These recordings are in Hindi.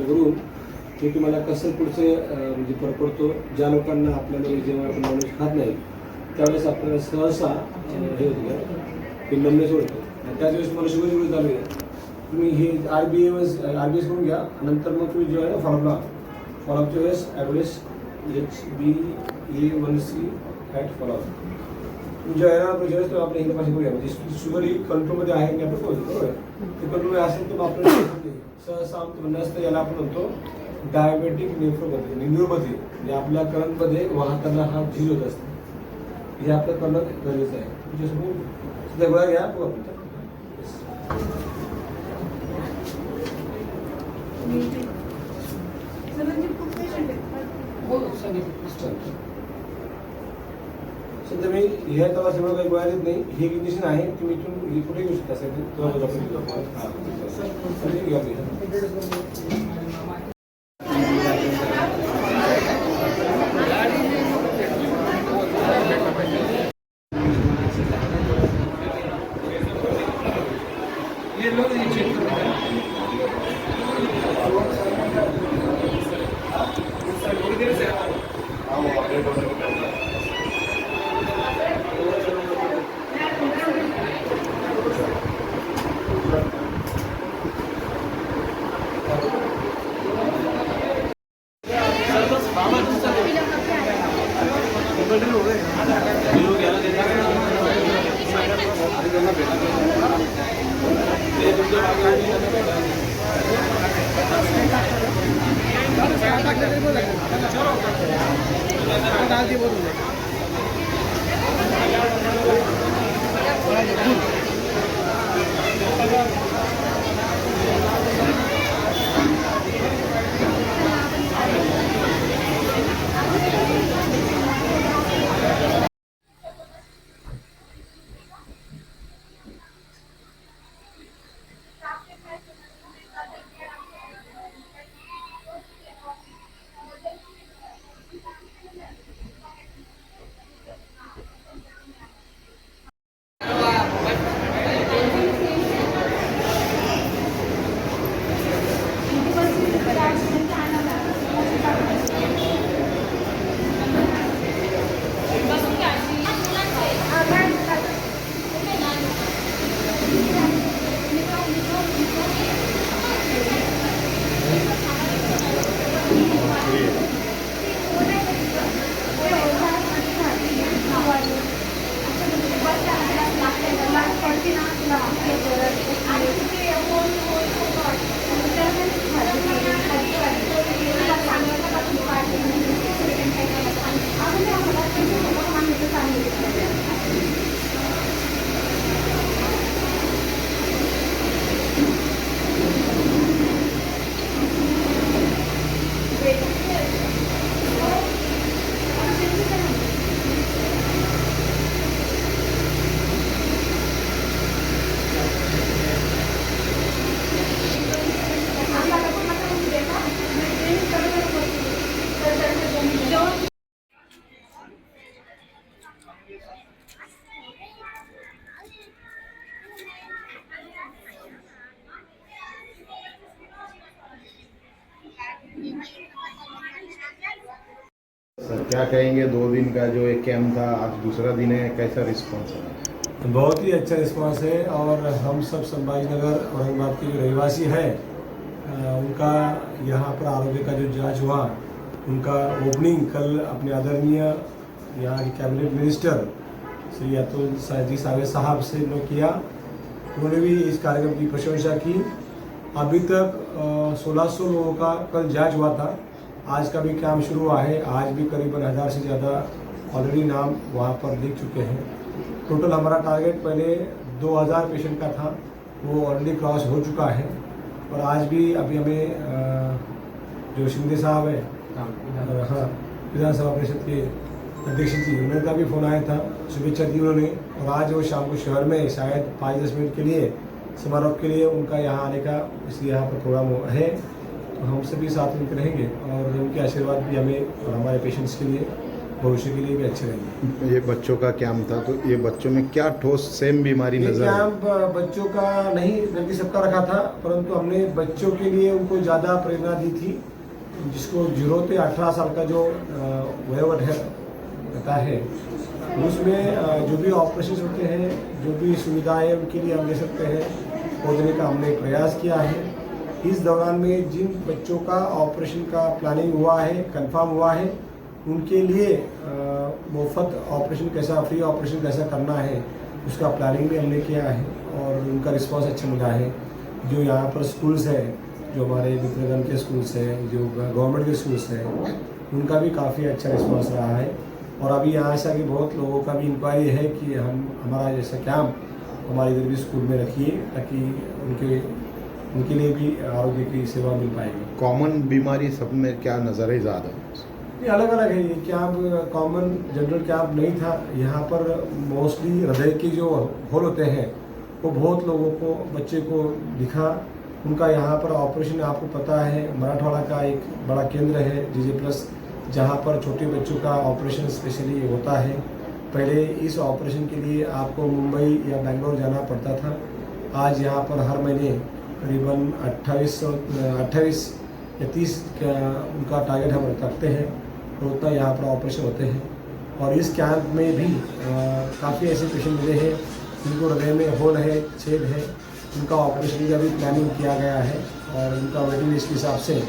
करून मी तुम्हाला कसं पुढचं म्हणजे फरक पडतो. ज्या लोकांना आपल्याला जेव्हा आपण नॉनव्हेज खात नाही त्यावेळेस आपल्याला सहसा हे होतं की नमनेस ओढतो आणि त्याच वेळेस तुम्हाला शुगर चालू आहे. तुम्ही हे RBS करून घ्या. नंतर मग तुम्ही जेव्हा आहे ना फॉलोअपच्या वेळेस ॲडवेस HbA1c ॲट फॉलोअप तुम्ही जेव्हा आहे ना ज्यावेळेस तो आपल्या हिंदी भाषेत करूया म्हणजे शुगर ही कंट्रोलमध्ये आहे की आपण बोलतो बरोबर. ते कंट्रोल असेल तर आपल्याला सहसा म्हणणं असतं याला आपण म्हणतो डायबेटिक न्यूरोपॅथी म्हणजे आपल्या करंटमध्ये वाहताना हा झीज होत असतो. हे आपलं करणं गरजेचं आहे. तुझ्यासमोर गोळ्या घ्या बघा सध्या मी ह्या तपासणीमुळे काही गोळ्या देत नाही. हे कंडिशन आहे तुम्ही इथून कुठे घेऊ शकता सर क्या कहेंगे 2 दिन का जो एक कैंप था आज दूसरा दिन है, कैसा रिस्पांस है? बहुत ही अच्छा रिस्पांस है और हम सब संभाजी नगर औरंगाबाद के जो रहवासी हैं उनका यहाँ पर आरोग्य का जो जांच हुआ उनका ओपनिंग कल अपने आदरणीय यहाँ के कैबिनेट मिनिस्टर श्री अतुल जी सावे साहब से लोग किया, उन्होंने भी इस कार्यक्रम की प्रशंसा की। अभी तक 1600 लोगों का कल जांच हुआ था, आज का भी काम शुरू हुआ है। आज भी करीबन 1000 से ज़्यादा ऑलरेडी नाम वहाँ पर लिख चुके हैं। टोटल हमारा टारगेट पहले 2000 पेशेंट का था, वो ऑलरेडी क्रॉस हो चुका है। और आज भी अभी हमें जो शिंदे साहब है, हाँ, विधानसभा परिषद के अध्यक्ष जी, उनका भी फ़ोन आया था, शुभेच्छा दी उन्होंने। और आज वो शाम को शहर में शायद 5-10 मिनट के लिए समारोह के लिए उनका यहाँ आने का इसलिए यहाँ पर प्रोग्राम है। तो हम सभी साथ मिलकर रहेंगे और उनके आशीर्वाद भी हमें और हमारे पेशेंट्स के लिए, भविष्य के लिए भी अच्छे रहेंगे। ये बच्चों का कैंप था, तो ये बच्चों में क्या ठोस सेम बीमारी ये नजर आई? कैंप बच्चों का नहीं बल्कि सबका रखा था, परंतु हमने बच्चों के लिए उनको ज़्यादा प्रेरणा दी थी। जिसको जरूरत है 18 साल का जो वयोवर्ग है रहता है, उसमें जो भी ऑपरेशन होते हैं, जो भी सुविधाएं उनके लिए हम दे सकते हैं, वो देने का हमने प्रयास किया है। इस दौरान में जिन बच्चों का ऑपरेशन का प्लानिंग हुआ है, कंफर्म हुआ है, उनके लिए मुफ्त ऑपरेशन कैसा, फ्री ऑपरेशन कैसा करना है, उसका प्लानिंग भी हमने किया है और उनका रिस्पांस अच्छा मिला है। जो यहाँ पर स्कूल्स है, जो हमारे मित्रगण के स्कूल्स हैं, जो गवर्नमेंट के स्कूल्स हैं, उनका भी काफ़ी अच्छा रिस्पांस रहा है। और अभी यहाँ से आगे बहुत लोगों का भी इंक्वायरी है कि हमारा जैसा कैंप हमारे इधर भी स्कूल में रखिए, ताकि उनके लिए भी आरोग्य की सेवा मिल पाएगी। कॉमन बीमारी सब में क्या नजर है ज़्यादा? ये अलग अलग है। ये कैंप कॉमन जनरल कैंप नहीं था। यहाँ पर मोस्टली हृदय के जो होल होते हैं, वो बहुत लोगों को, बच्चे को दिखा। उनका यहाँ पर ऑपरेशन, आपको पता है, मराठवाड़ा का एक बड़ा केंद्र है JJ+, जहाँ पर छोटे बच्चों का ऑपरेशन स्पेशली होता है। पहले इस ऑपरेशन के लिए आपको मुंबई या बेंगलोर जाना पड़ता था। आज यहाँ पर हर महीने करीबन 28 या 30 का उनका टारगेट हम रखते हैं, तो उतना यहाँ पर ऑपरेशन होते हैं। और इस कैंप में भी काफ़ी ऐसे पेशेंट मिले हैं जिनको हृदय में होल है, छेद है, उनका ऑपरेशन का भी प्लानिंग किया गया है। और उनका वेटिंग लिस्ट के हिसाब से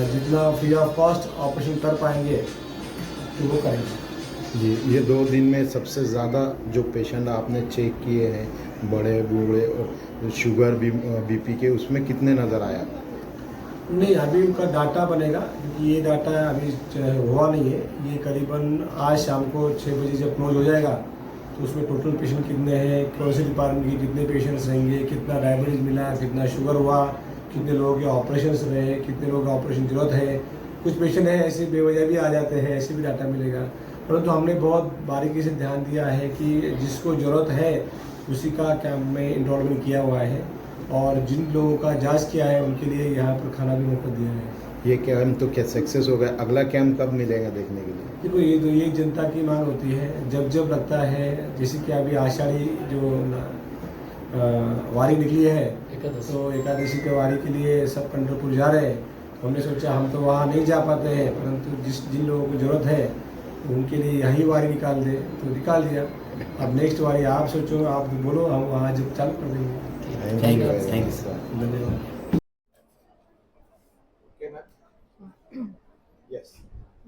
जितना फ्री ऑफ कॉस्ट ऑपरेशन कर पाएंगे तो वो करेंगे। जी, ये 2 दिन में सबसे ज़्यादा जो पेशेंट आपने चेक किए हैं, बड़े बूढ़े और शुगर BP के, उसमें कितने नज़र आया? नहीं, अभी उनका डाटा बनेगा, क्योंकि ये डाटा अभी हुआ नहीं है। ये करीबन आज शाम को 6 बजे जब क्लोज हो जाएगा, तो उसमें टोटल पेशेंट कितने हैं, कौन से डिपार्टमेंट के कितने पेशेंट्स रहेंगे, कितना डायबिटीज़ मिला, कितना शुगर हुआ, कितने लोगों के ऑपरेशंस रहे, कितने लोगों का ऑपरेशन जरूरत है। कुछ पेशेंट हैं ऐसे बेवजह भी आ जाते हैं, ऐसे भी डाटा मिलेगा। परंतु हमने बहुत बारीकी से ध्यान दिया है कि जिसको ज़रूरत है उसी का कैंप में इनरोलमेंट किया हुआ है। और जिन लोगों का जांच किया है उनके लिए यहाँ पर खाना भी मुफ्त दिया है। ये कैंप तो क्या सक्सेस हो गया? अगला कैंप कब मिलेगा देखने के लिए? देखो, ये तो ये जनता की मांग होती है। जब लगता है, जैसे कि अभी आषाढ़ी जो वारी निकली है, तो एकादशी के वारी के लिए सब पंढरपुर जा रहे हैं। तो हमने सोचा हम तो वहाँ नहीं जा पाते हैं, परंतु जिन लोगों को ज़रूरत है उनके लिए यही वारी निकाल दे, तो निकाल दिया। अब नेक्स्ट वारी आप सोचो, आप बोलो, हम वहाँ जब चालू कर देंगे। Thank you sir. धन्यवाद।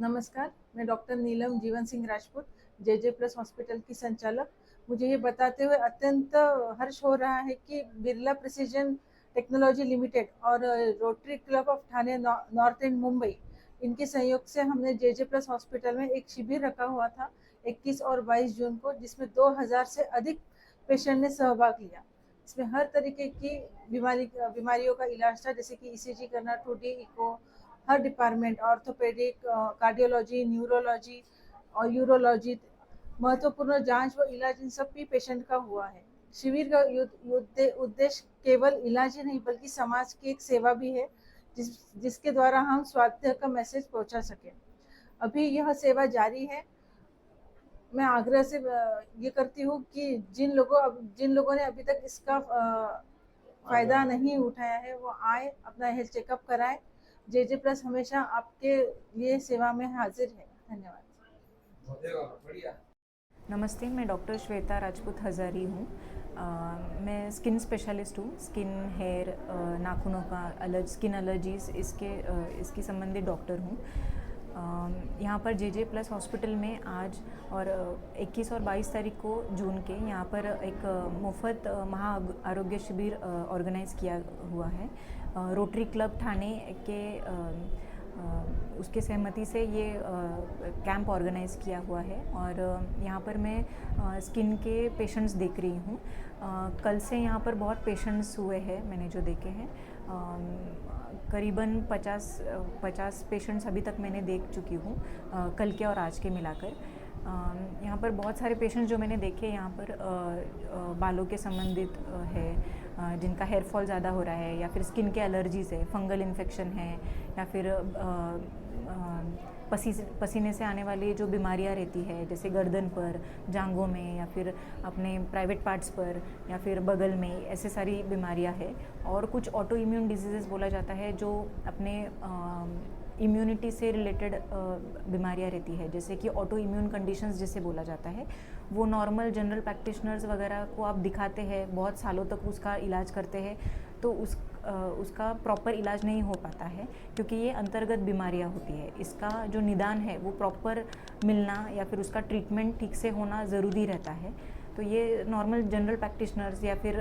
नमस्कार, मैं डॉक्टर नीलम जीवन सिंह राजपूत, JJ+ हॉस्पिटल की संचालक। मुझे ये बताते हुए अत्यंत हर्ष हो रहा है कि बिरला प्रिसीजन टेक्नोलॉजी लिमिटेड और rotary club of Thane north and Mumbai, इनके सहयोग से हमने JJ+ हॉस्पिटल में एक शिविर रखा हुआ था 21 और 22 जून को, जिसमें 2000 से अधिक पेशेंट ने सहभाग लिया। इसमें हर तरीके की बीमारियों का इलाज था, जैसे कि ECG करना, 2D इको, हर डिपार्टमेंट, ऑर्थोपेडिक, कार्डियोलॉजी, न्यूरोलॉजी और यूरोलॉजी, महत्वपूर्ण जांच व इलाज, इन सब भी पेशेंट का हुआ है। शिविर का उद्देश्य केवल इलाज ही नहीं बल्कि समाज की एक सेवा भी है, जिसके द्वारा हम स्वास्थ्य का मैसेज पहुंचा सकें। अभी यह सेवा जारी है। मैं आग्रह से ये करती हूँ कि जिन लोगों ने अभी तक इसका फायदा नहीं उठाया है, वो आए, अपना हेल्थ चेकअप कराएं। JJ+ हमेशा आपके लिए सेवा में हाजिर है। धन्यवाद। नमस्ते, मैं डॉक्टर श्वेता राजपूत हज़ारी हूँ। मैं स्किन स्पेशलिस्ट हूँ। स्किन, हेयर, नाखूनों का स्किन एलर्जीज़, इसकी संबंधित डॉक्टर हूँ। यहाँ पर जे प्लस हॉस्पिटल में आज और 21 और 22 तारीख को जून के यहाँ पर एक मुफ्त महा आरोग्य शिविर ऑर्गेनाइज़ किया हुआ है। रोटरी क्लब ठाणे के उसके सहमति से ये कैंप ऑर्गेनाइज़ किया हुआ है और यहाँ पर मैं स्किन के पेशेंट्स देख रही हूँ। कल से यहाँ पर बहुत पेशेंट्स हुए हैं मैंने जो देखे हैं। करीबन 50 पेशेंट्स अभी तक मैंने देख चुकी हूँ कल के और आज के मिलाकर। यहाँ पर बहुत सारे पेशेंट्स जो मैंने देखे यहाँ पर बालों के संबंधित है, जिनका हेयर फॉल ज़्यादा हो रहा है या फिर स्किन के एलर्जीज़ है, फंगल इन्फेक्शन है या फिर पसीने से आने वाली जो बीमारियाँ रहती है जैसे गर्दन पर, जांघों में या फिर अपने प्राइवेट पार्ट्स पर या फिर बगल में, ऐसे सारी बीमारियाँ है। और कुछ ऑटो इम्यून डिजीज़ेस बोला जाता है जो अपने इम्यूनिटी से रिलेटेड बीमारियाँ रहती है, जैसे कि ऑटो इम्यून कंडीशंस जिसे बोला जाता है। वो नॉर्मल जनरल प्रैक्टिशनर्स वगैरह को आप दिखाते हैं, बहुत सालों तक उसका इलाज करते हैं, तो उसका प्रॉपर इलाज नहीं हो पाता है क्योंकि ये अंतर्गत बीमारियाँ होती है। इसका जो निदान है वो प्रॉपर मिलना या फिर उसका ट्रीटमेंट ठीक से होना ज़रूरी रहता है। तो ये नॉर्मल जनरल प्रैक्टिशनर्स या फिर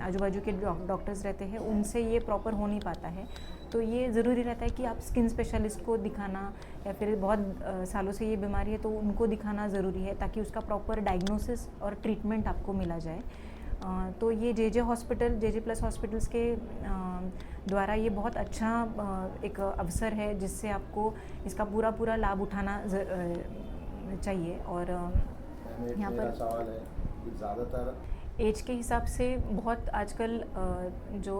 आजू बाजू के डॉक्टर्स रहते हैं, उनसे ये प्रॉपर हो नहीं पाता है। तो ये ज़रूरी रहता है कि आप स्किन स्पेशलिस्ट को दिखाना या फिर बहुत सालों से ये बीमारी है तो उनको दिखाना ज़रूरी है ताकि उसका प्रॉपर डायग्नोसिस और ट्रीटमेंट आपको मिला जाए। तो ये जे प्लस हॉस्पिटल्स के द्वारा ये बहुत अच्छा एक अवसर है जिससे आपको इसका पूरा लाभ उठाना चाहिए। और यहाँ पर सवाल है कि ज़्यादातर एज के हिसाब से बहुत आजकल जो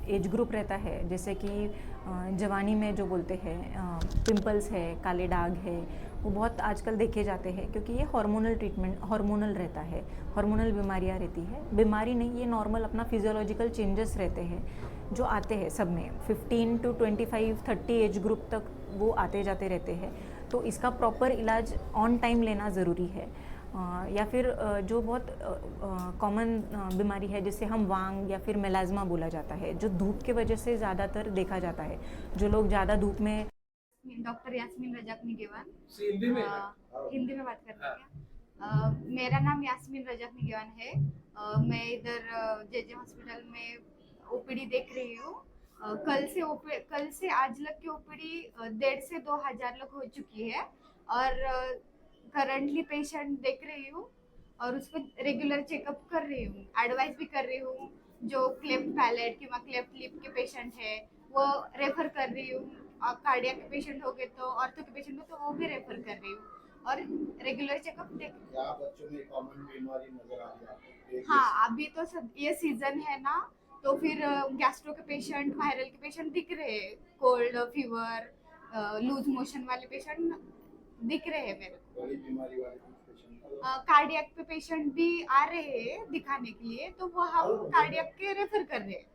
एज ग्रुप रहता है, जैसे कि जवानी में जो बोलते हैं पिंपल्स है, काले दाग है, वो बहुत आजकल देखे जाते हैं क्योंकि ये हार्मोनल रहता है, हार्मोनल बीमारियाँ रहती है। बीमारी नहीं, ये नॉर्मल अपना फिजियोलॉजिकल चेंजेस रहते हैं जो आते हैं सब में। 15 to 25-30 एज ग्रुप तक वो आते जाते रहते हैं, तो इसका प्रॉपर इलाज ऑन टाइम लेना ज़रूरी है। या फिर जो बहुत कॉमन बीमारी है जिसे हम वांग या फिर मेलाज्मा बोला जाता है, जो धूप के वजह से ज़्यादातर देखा जाता है। जो लोग ज़्यादा धूप में डॉक्टर यास्मीन रजाक निगेवान हिंदी में हिंदी में बात करते हैं क्या? मेरा नाम यास्मीन रजाक निगेवान है। मैं इधर जे हॉस्पिटल में ओपीडी देख रही हूँ। कल से आज लग की ओपीडी 1,500 से 2,000 लोग हो चुकी है और करंटली पेशेंट देख रही हूँ और उसको रेगुलर चेकअप कर रही हूँ, एडवाइस भी कर रही हूँ। जो क्लेफ्ट पैलेट किंवा क्लेफ्ट लिप के पेशेंट है वो रेफर कर रही हूँ, और कार्डियक के पेशेंट हो गए तो ऑर्थो के पेशेंट हो तो वो भी रेफर कर रही हूँ और रेगुलर चेकअप देख। क्या बच्चों में कॉमन बीमारी नजर आ रही है? हाँ, अभी तो ये सीजन है ना, तो फिर गैस्ट्रो के पेशेंट, वायरल के पेशेंट दिख रहे हैं, कोल्ड फीवर, लूज मोशन वाले पेशेंट दिख रहे हैं मेरे को। बड़ी बीमारी वाले पेशेंट कार्डियक पे पेशेंट भी आ रहे हैं दिखाने के लिए, तो वो हम कार्डियक के रेफर कर रहे हैं।